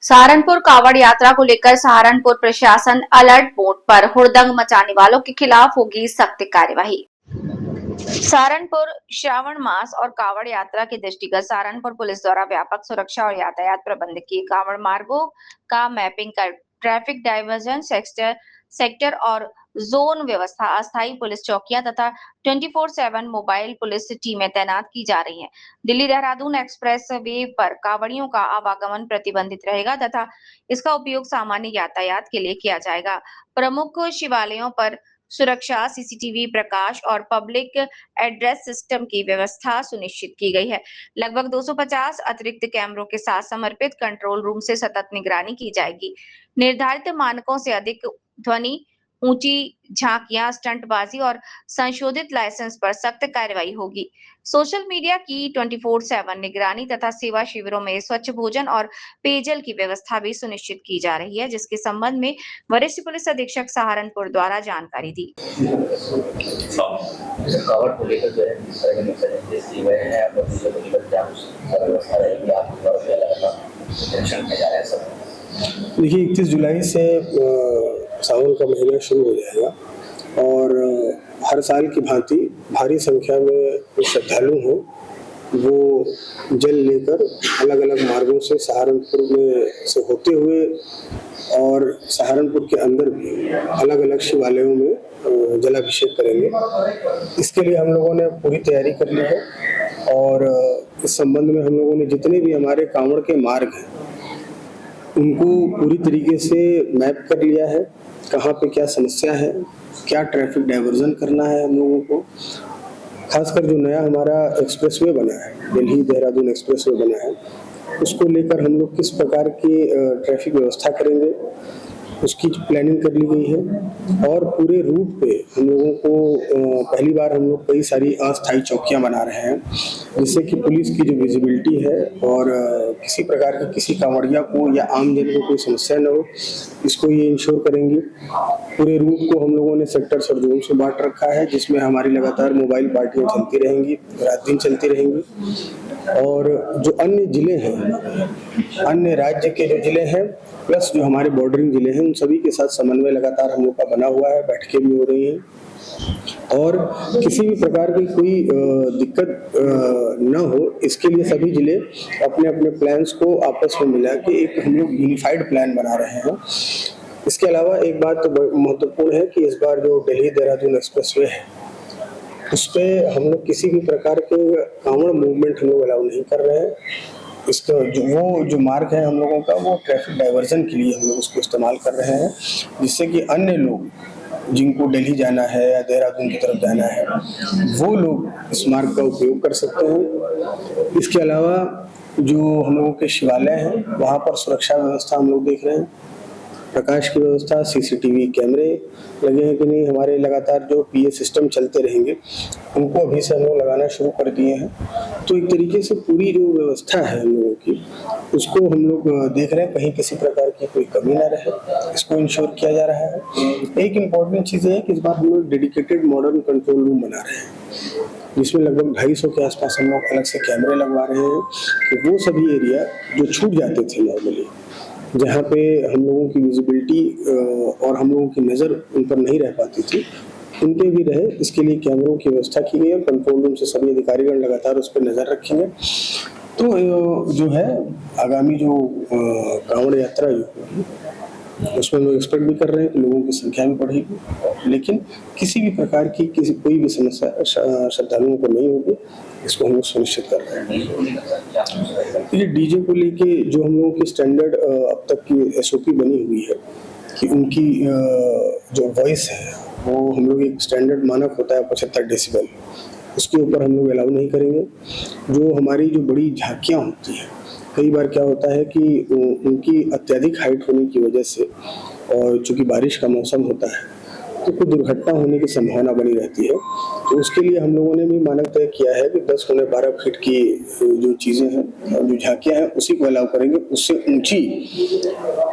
सहारनपुर कांवड़ यात्रा को लेकर सहारनपुर प्रशासन अलर्ट मोड पर। हुड़दंग मचाने वालों के खिलाफ होगी सख्त कार्यवाही। सहारनपुर श्रावण मास और कांवड़ यात्रा के दृष्टिगत सहारनपुर पुलिस द्वारा व्यापक सुरक्षा और यातायात प्रबंध किए। कांवड़ मार्गों का मैपिंग कर ट्रैफिक डाइवर्जन सेक्टर और जोन व्यवस्था, अस्थायी पुलिस चौकियां तथा 24/7 मोबाइल पुलिस टीमें तैनात की जा रही हैं। दिल्ली देहरादून एक्सप्रेस वे पर कांवड़ियों का आवागमन प्रतिबंधित रहेगा तथा इसका उपयोग सामान्य यातायात के लिए किया जाएगा। प्रमुख शिवालयों पर सुरक्षा, सीसीटीवी, प्रकाश और पब्लिक एड्रेस सिस्टम की व्यवस्था सुनिश्चित की गई है। लगभग 250 अतिरिक्त कैमरों के साथ समर्पित कंट्रोल रूम से सतत निगरानी की जाएगी। निर्धारित मानकों से अधिक ध्वनि, ऊंची झांकियां, स्टंटबाजी और संशोधित लाइसेंस पर सख्त कार्रवाई होगी। सोशल मीडिया की 24/7 निगरानी तथा सेवा शिविरों में स्वच्छ भोजन और पेयजल की व्यवस्था भी सुनिश्चित की जा रही है, जिसके संबंध में वरिष्ठ पुलिस अधीक्षक सहारनपुर द्वारा जानकारी दी। कवर को लेकर जो है जिस तरह के चैलेंजेस दिए गए हैं और चीज़ों को लेकर क्या व्यवस्था रहेगी, आपको द्वारा क्या लगा टेंशन में जा रहा है सब। देखिए 31 जुलाई से सावन का महीना शुरू हो जाएगा और हर साल की भांति भारी संख्या में जो श्रद्धालु हैं वो जल लेकर अलग अलग मार्गों से सहारनपुर में से होते हुए और सहारनपुर के अंदर भी अलग अलग शिवालयों में जलाभिषेक करेंगे। इसके लिए हम लोगों ने पूरी तैयारी कर ली है और इस संबंध में हम लोगों ने जितने भी हमारे कांवड़ के मार्ग हैं उनको पूरी तरीके से मैप कर लिया है। कहाँ पे क्या समस्या है, क्या ट्रैफिक डाइवर्जन करना है हम लोगों को। खासकर जो नया हमारा एक्सप्रेसवे बना है, दिल्ली देहरादून एक्सप्रेसवे बना है, उसको लेकर हम लोग किस प्रकार की ट्रैफिक व्यवस्था करेंगे उसकी प्लानिंग कर ली गई है। और पूरे रूट पे हम लोगों को पहली बार हम लोग कई सारी अस्थायी चौकियां बना रहे हैं, जिससे कि पुलिस की जो विजिबिलिटी है और किसी प्रकार की किसी कांवड़िया को या आम जन को कोई समस्या न हो, इसको ये इंश्योर करेंगी। पूरे रूट को हम लोगों ने सेक्टर्स और जोन से बांट रखा है, जिसमें हमारी लगातार मोबाइल पार्टियां चलती रहेंगी, रात दिन चलती रहेंगी। और जो अन्य जिले हैं, अन्य राज्य के जो जिले हैं प्लस जो हमारे बॉर्डरिंग जिले हैं, उन सभी के साथ समन्वय लगातार हम लोग का बना हुआ है, बैठकें भी हो रही हैं और किसी भी प्रकार की कोई दिक्कत न हो, इसके लिए सभी जिले अपने अपने प्लान्स को आपस में मिला के एक हम लोग यूनिफाइड प्लान बना रहे हैं। इसके अलावा एक बात तो महत्वपूर्ण है कि इस बार जो दिल्ली देहरादून एक्सप्रेसवे है उस पर हम लोग किसी भी प्रकार के कांवड़ मूवमेंट हम लोग अलाउ नहीं कर रहे हैं। इसका जो मार्ग है हम लोगों का वो ट्रैफिक डाइवर्जन के लिए हम लोग उसको इस्तेमाल कर रहे हैं, जिससे कि अन्य लोग जिनको दिल्ली जाना है या देहरादून की तरफ जाना है वो लोग इस मार्ग का उपयोग कर सकते हैं। इसके अलावा जो हम लोगों के शिवालय हैं वहाँ पर सुरक्षा व्यवस्था हम लोग देख रहे हैं, प्रकाश की व्यवस्था, सीसीटीवी कैमरे लगे हैं कि नहीं, हमारे लगातार जो पीए सिस्टम चलते रहेंगे उनको अभी से हम लोग लगाना शुरू कर दिए हैं। तो एक तरीके से पूरी जो व्यवस्था है हम लोगों की उसको हम लोग देख रहे हैं, कहीं किसी प्रकार की कोई कमी ना रहे, इसको इंश्योर किया जा रहा है। एक इम्पॉर्टेंट चीज़ है कि इस बार हम लोग डेडिकेटेड मॉडर्न कंट्रोल रूम बना रहे हैं, जिसमें लगभग 250 के आसपास हम लोग अलग से कैमरे लगवा रहे हैं कि वो सभी एरिया जो छूट जाते थे नॉर्मली, जहाँ पे हम लोगों की विजिबिलिटी और हम लोगों की नज़र उन पर नहीं रह पाती थी, उनके भी रहे। इसके लिए कैमरों की व्यवस्था की गई है। कंट्रोल रूम से सभी अधिकारीगण लगातार उस पर नज़र रखेंगे। तो जो है आगामी जो कांवड़ यात्रा उसमें लोग एक्सपेक्ट भी कर रहे हैं कि लोगों की संख्या भी बढ़ेगी, लेकिन किसी भी प्रकार की कोई भी समस्या श्रद्धालुओं को नहीं होगी, इसको हम लोग सुनिश्चित कर रहे हैं। ये डीजे को लेके जो हम लोगों की स्टैंडर्ड अब तक की एसओपी बनी हुई है कि उनकी जो वॉइस है वो हम लोग एक स्टैंडर्ड मानक होता है 75 डेसिबल, उसके ऊपर हम लोग अलाउ नहीं करेंगे। जो हमारी जो बड़ी झांकियाँ होती हैं, कई बार क्या होता है कि उनकी अत्यधिक हाइट होने की वजह से और चूंकि बारिश का मौसम होता है तो कोई दुर्घटना होने की संभावना बनी रहती है। तो उसके लिए हम लोगों ने भी मानक तय किया है कि 10 × 12 फीट की जो चीज़ें हैं, जो झांकियाँ हैं, उसी को अलाउ करेंगे। उससे ऊंची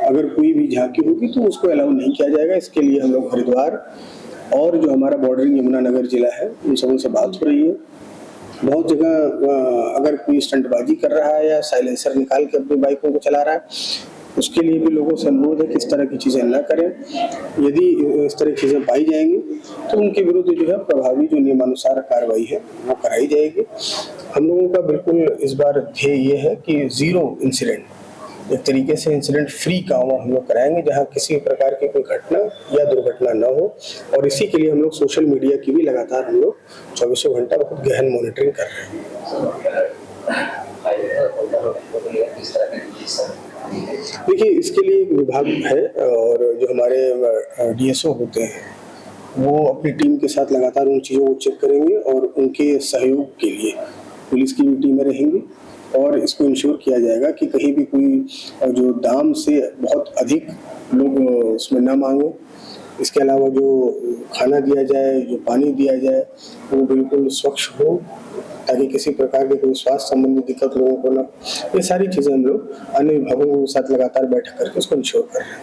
अगर कोई भी झांकी होगी तो उसको अलाउ नहीं किया जाएगा। इसके लिए हम लोग हरिद्वार और जो हमारा बॉर्डरिंग यमुनानगर जिला है उन सबों से बात हो रही है। बहुत जगह अगर कोई स्टंटबाजी कर रहा है या साइलेंसर निकाल के अपनी बाइकों को चला रहा है उसके लिए भी लोगों से अनुरोध है कि इस तरह की चीज़ें न करें। यदि इस तरह की चीज़ें पाई जाएंगी तो उनके विरुद्ध जो है प्रभावी जो नियमानुसार कार्रवाई है वो कराई जाएगी। हम लोगों का बिल्कुल इस बार ध्येय ये है कि 0 इंसिडेंट, एक तरीके से इंसिडेंट फ्री काम हम लोग कराएंगे, जहां किसी प्रकार की कोई घटना या दुर्घटना न हो। और इसी के लिए हम लोग सोशल मीडिया की भी लगातार हम लोग 24 घंटा बहुत गहन मॉनिटरिंग कर रहे हैं। देखिए, इसके लिए एक विभाग है और जो हमारे डीएसओ होते हैं वो अपनी टीम के साथ लगातार उन चीज़ों को चेक करेंगे और उनके सहयोग के लिए पुलिस की भी टीमें रहेंगी और इसको इंश्योर किया जाएगा कि कहीं भी कोई जो दाम से बहुत अधिक लोग उसमें ना मांगे। इसके अलावा जो खाना दिया जाए, जो पानी दिया जाए, वो बिल्कुल स्वच्छ हो ताकि किसी प्रकार की कोई स्वास्थ्य संबंधी दिक्कत लोगों को ना। ये सारी चीज़ें हम लोग अन्य विभागों के साथ लगातार बैठक करके उसको इंश्योर कर रहे हैं।